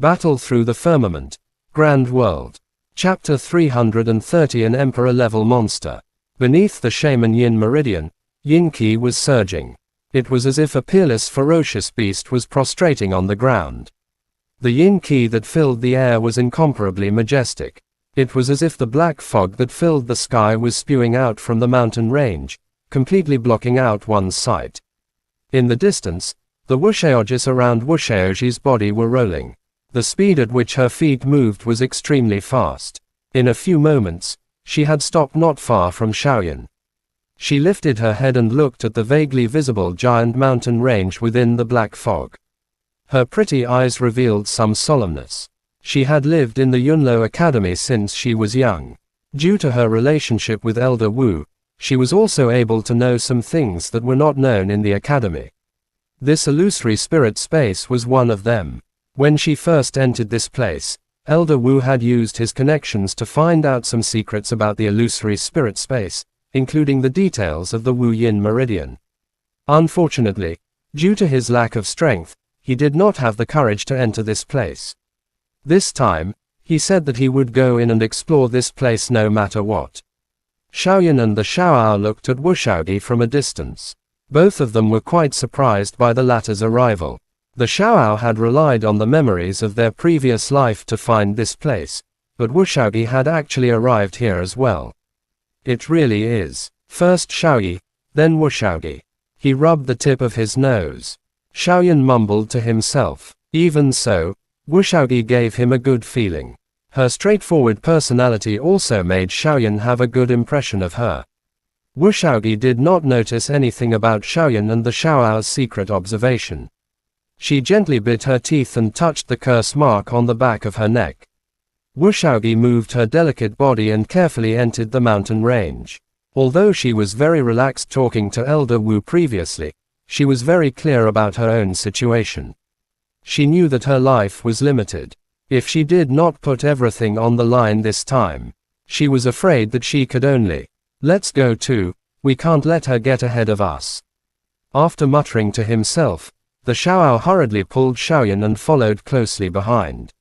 Battle through the firmament. Grand world. Chapter 330. An emperor-level monster. Beneath the shaman yin meridian, yin qi was surging. It was as if a peerless, ferocious beast was prostrating on the ground. The yin qi that filled the air was incomparably majestic. It was as if the black fog that filled the sky was spewing out from the mountain range, completely blocking out one's sight. In the distance, the wuxeojis around Wuxeoji's body were rolling. The speed at which her feet moved was extremely fast. In a few moments, she had stopped not far from Shaoyan. She lifted her head and looked at the vaguely visible giant mountain range within the black fog. Her pretty eyes revealed some solemnness. She had lived in the Yunlo Academy since she was young. Due to her relationship with Elder Wu, she was also able to know some things that were not known in the academy. This illusory spirit space was one of them. When she first entered this place, Elder Wu had used his connections to find out some secrets about the illusory spirit space, including the details of the Wu Yin meridian. Unfortunately, due to his lack of strength, he did not have the courage to enter this place. This time, he said that he would go in and explore this place no matter what. Shaoyan and the Xiaoao looked at Wuxiaogi from a distance. Both of them were quite surprised by the latter's arrival. The Xiaoao had relied on the memories of their previous life to find this place, but Wuxiaogi had actually arrived here as well. It really is. First Xiaoyi, then Wuxiaogi. He rubbed the tip of his nose. Shaoyan mumbled to himself. Even so, Wuxiaogi gave him a good feeling. Her straightforward personality also made Shaoyan have a good impression of her. Wuxiaogi did not notice anything about Shaoyan and the Xiaoao's secret observation. She gently bit her teeth and touched the curse mark on the back of her neck. Wuxiaogi moved her delicate body and carefully entered the mountain range. Although she was very relaxed talking to Elder Wu previously, she was very clear about her own situation. She knew that her life was limited. If she did not put everything on the line this time, she was afraid that she could only, "Let's go too, we can't let her get ahead of us." After muttering to himself, the Xiaoao hurriedly pulled Shaoyan and followed closely behind.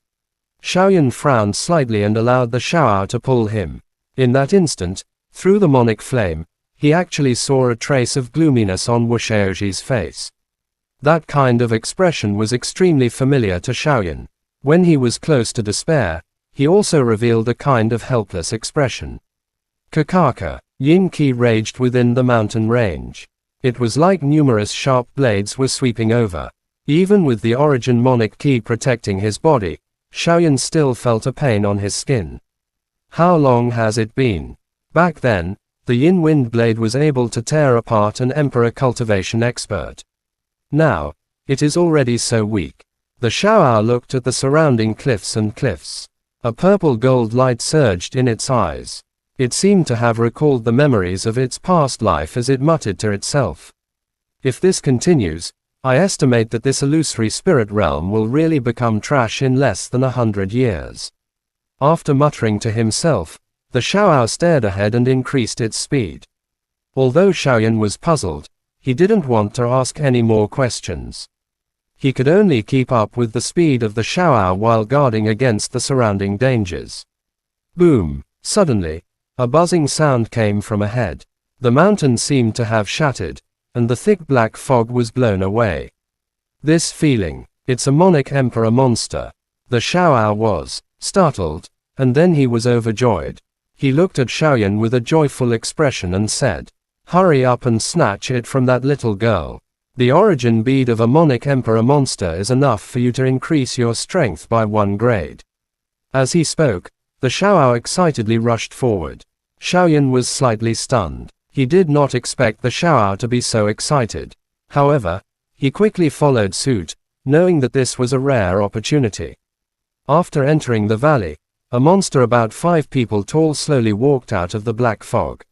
Shaoyan frowned slightly and allowed the Xiaoao to pull him. In that instant, through the monic flame, he actually saw a trace of gloominess on Wuxiaoji's face. That kind of expression was extremely familiar to Shaoyan. When he was close to despair, he also revealed a kind of helpless expression. Kakaka. Yin qi raged within the mountain range. It was like numerous sharp blades were sweeping over. Even with the origin monic qi protecting his body, Shaoyan still felt a pain on his skin. How long has it been? Back then, the yin wind blade was able to tear apart an emperor cultivation expert. Now, it is already so weak. The Xiaoao looked at the surrounding cliffs and cliffs. A purple gold light surged in its eyes. It seemed to have recalled the memories of its past life as it muttered to itself. If this continues, I estimate that this illusory spirit realm will really become trash in less than 100 years. After muttering to himself, the Xiaoao stared ahead and increased its speed. Although Shaoyan was puzzled, he didn't want to ask any more questions. He could only keep up with the speed of the Xiaoao while guarding against the surrounding dangers. Boom! Suddenly, a buzzing sound came from ahead. The mountain seemed to have shattered, and the thick black fog was blown away. This feeling, it's a monic emperor monster. The Xiaoao was startled, and then he was overjoyed. He looked at Shaoyan with a joyful expression and said, "Hurry up and snatch it from that little girl. The origin bead of a monic emperor monster is enough for you to increase your strength by 1 grade." As he spoke, the Xiaoao excitedly rushed forward. Shaoyan was slightly stunned. He did not expect the Xiaoao to be so excited. However, he quickly followed suit, knowing that this was a rare opportunity. After entering the valley, a monster about 5 people tall slowly walked out of the black fog.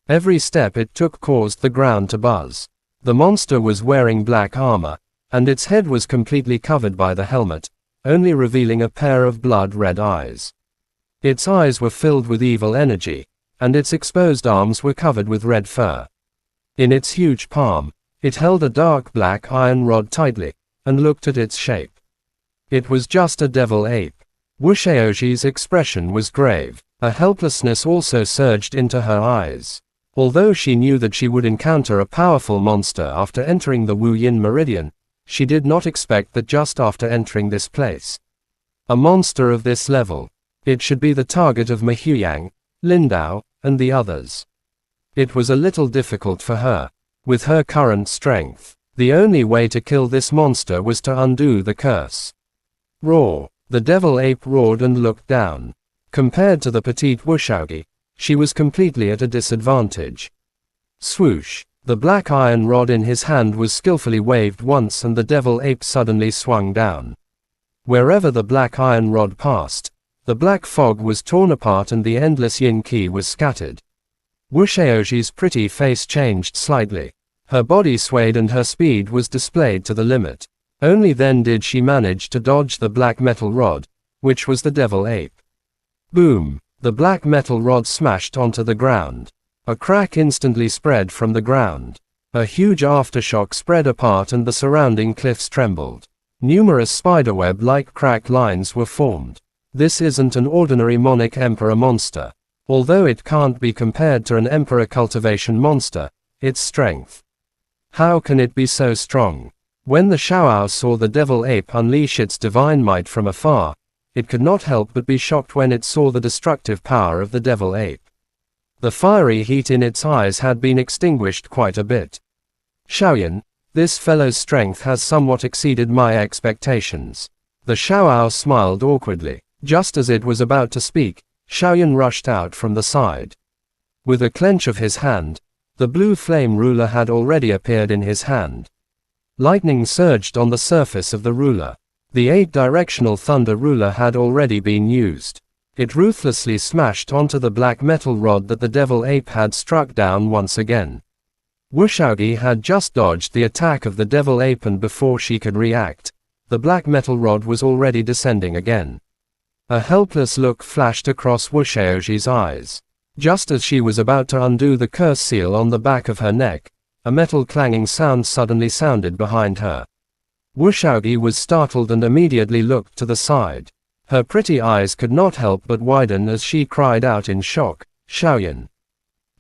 Every step it took caused the ground to buzz. The monster was wearing black armor, and its head was completely covered by the helmet, only revealing a pair of blood-red eyes. Its eyes were filled with evil energy, and its exposed arms were covered with red fur. In its huge palm, it held a dark black iron rod tightly, and looked at its shape. It was just a devil ape. Wushaoji's expression was grave. A helplessness also surged into her eyes. Although she knew that she would encounter a powerful monster after entering the Wu Yin Meridian, she did not expect that just after entering this place. A monster of this level. It should be the target of Ma Huyang, Lindao, and the others. It was a little difficult for her. With her current strength, the only way to kill this monster was to undo the curse. Roar! The devil ape roared and looked down. Compared to the petite Wushaogi, she was completely at a disadvantage. Swoosh! The black iron rod in his hand was skillfully waved once and the devil ape suddenly swung down. Wherever the black iron rod passed, the black fog was torn apart and the endless yin qi was scattered. Wushaoji's pretty face changed slightly. Her body swayed and her speed was displayed to the limit. Only then did she manage to dodge the black metal rod, which was the devil ape. Boom! The black metal rod smashed onto the ground. A crack instantly spread from the ground. A huge aftershock spread apart and the surrounding cliffs trembled. Numerous spiderweb-like crack lines were formed. This isn't an ordinary Monic Emperor monster. Although it can't be compared to an Emperor cultivation monster, its strength. How can it be so strong? When the Xiaoao saw the devil ape unleash its divine might from afar, it could not help but be shocked when it saw the destructive power of the devil ape. The fiery heat in its eyes had been extinguished quite a bit. Xiaoyan, this fellow's strength has somewhat exceeded my expectations. The Xiaoao smiled awkwardly. Just as it was about to speak, Xiaoyan rushed out from the side. With a clench of his hand, the blue flame ruler had already appeared in his hand. Lightning surged on the surface of the ruler. The 8-directional thunder ruler had already been used. It ruthlessly smashed onto the black metal rod that the devil ape had struck down once again. Wushaogi had just dodged the attack of the devil ape and before she could react, the black metal rod was already descending again. A helpless look flashed across Wushaoji's eyes. Just as she was about to undo the curse seal on the back of her neck, a metal clanging sound suddenly sounded behind her. Wushaogi was startled and immediately looked to the side. Her pretty eyes could not help but widen as she cried out in shock, "Xiaoyan!"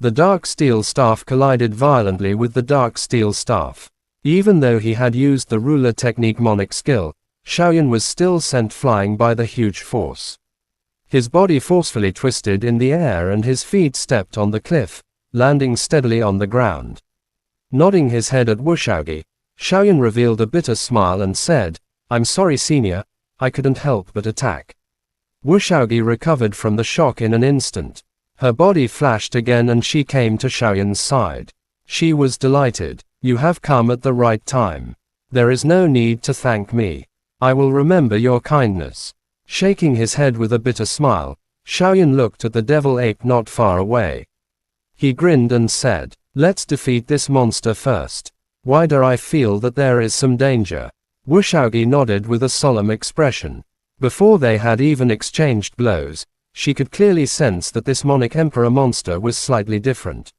The dark steel staff collided violently with the dark steel staff. Even though he had used the ruler technique Monic skill, Xiaoyan was still sent flying by the huge force. His body forcefully twisted in the air and his feet stepped on the cliff, landing steadily on the ground. Nodding his head at Wushaogi, Xiaoyan revealed a bitter smile and said, "I'm sorry senior, I couldn't help but attack." Wushaogi recovered from the shock in an instant. Her body flashed again and she came to Xiaoyan's side. She was delighted. "You have come at the right time. There is no need to thank me. I will remember your kindness." Shaking his head with a bitter smile, Xiaoyan looked at the devil ape not far away. He grinned and said, "Let's defeat this monster first. Why do I feel that there is some danger?" Wushaogi nodded with a solemn expression. Before they had even exchanged blows, she could clearly sense that this Monic Emperor monster was slightly different.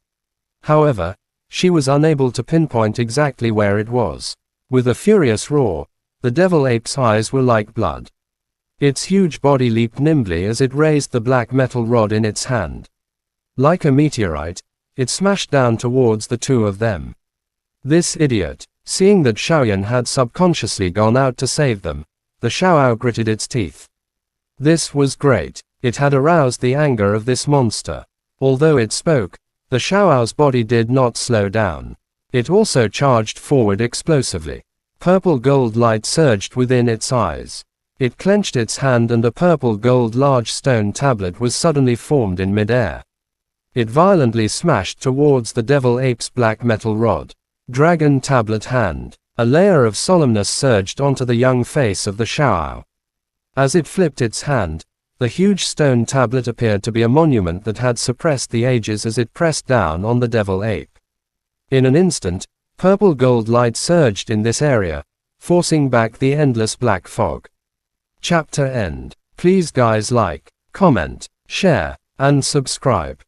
However, she was unable to pinpoint exactly where it was. With a furious roar, the devil ape's eyes were like blood. Its huge body leaped nimbly as it raised the black metal rod in its hand. Like a meteorite, it smashed down towards the two of them. This idiot! Seeing that Xiaoyan had subconsciously gone out to save them, the Xiaoao gritted its teeth. This was great. It had aroused the anger of this monster. Although it spoke, the Xiaoao's body did not slow down. It also charged forward explosively. Purple gold light surged within its eyes. It clenched its hand and a purple gold large stone tablet was suddenly formed in midair. It violently smashed towards the devil ape's black metal rod. Dragon tablet hand. A layer of solemnness surged onto the young face of the Xiaoao. As it flipped its hand, the huge stone tablet appeared to be a monument that had suppressed the ages as it pressed down on the devil ape. In an instant, purple gold light surged in this area, forcing back the endless black fog. Chapter end. Please guys like, comment, share, and subscribe.